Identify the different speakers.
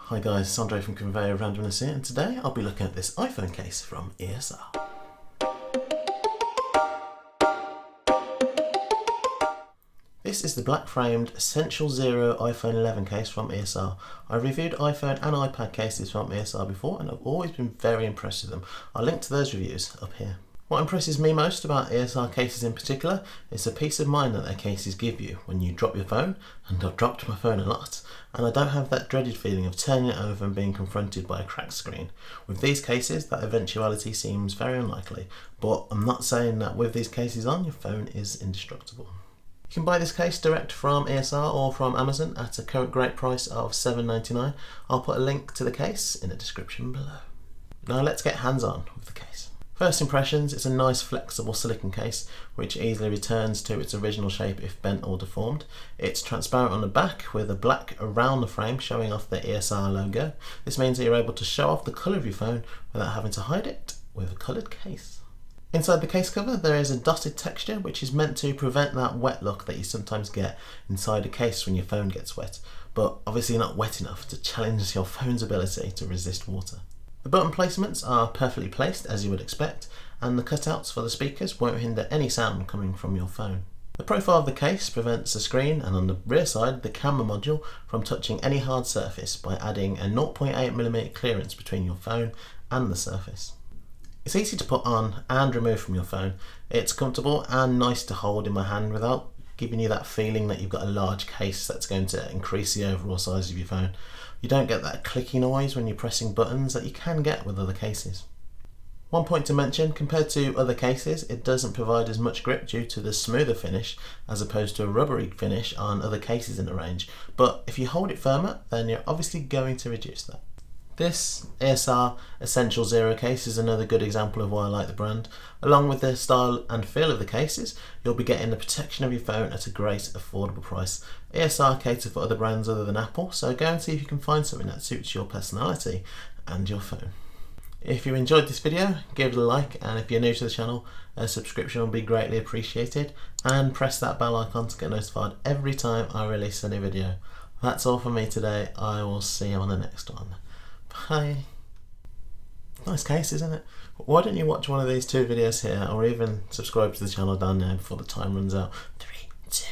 Speaker 1: Hi guys, it's Andre from Conveyor Randomness here, and today I'll be looking at this iPhone case from ESR. This is the black framed Essential Zero iPhone 11 case from ESR. I've reviewed iPhone and iPad cases from ESR before and I've always been very impressed with them. I'll link to those reviews up here. What impresses me most about ESR cases in particular is the peace of mind that their cases give you when you drop your phone, and I've dropped my phone a lot, and I don't have that dreaded feeling of turning it over and being confronted by a cracked screen. With these cases, that eventuality seems very unlikely, but I'm not saying that with these cases on, your phone is indestructible. You can buy this case direct from ESR or from Amazon at a current great price of $7.99. I'll put a link to the case in the description below. Now let's get hands-on with the case. First impressions, it's a nice flexible silicone case which easily returns to its original shape if bent or deformed. It's transparent on the back with a black around the frame showing off the ESR logo. This means that you're able to show off the colour of your phone without having to hide it with a coloured case. Inside the case cover there is a dotted texture which is meant to prevent that wet look that you sometimes get inside a case when your phone gets wet, but obviously not wet enough to challenge your phone's ability to resist water. The button placements are perfectly placed as you would expect, and the cutouts for the speakers won't hinder any sound coming from your phone. The profile of the case prevents the screen and on the rear side the camera module from touching any hard surface by adding a 0.8mm clearance between your phone and the surface. It's easy to put on and remove from your phone. It's comfortable and nice to hold in my hand without giving you that feeling that you've got a large case that's going to increase the overall size of your phone. You don't get that clicky noise when you're pressing buttons that you can get with other cases. One point to mention, compared to other cases, it doesn't provide as much grip due to the smoother finish as opposed to a rubbery finish on other cases in the range, but if you hold it firmer then you're obviously going to reduce that. This ESR Essential Zero case is another good example of why I like the brand. Along with the style and feel of the cases, you'll be getting the protection of your phone at a great affordable price. ESR cater for other brands other than Apple, so go and see if you can find something that suits your personality and your phone. If you enjoyed this video, give it a like, and if you're new to the channel, a subscription will be greatly appreciated, and press that bell icon to get notified every time I release a new video. That's all from me today. I will see you on the next one. Bye. Nice case, isn't it? Why don't you watch one of these two videos here, or even subscribe to the channel down there before the time runs out. 3, 2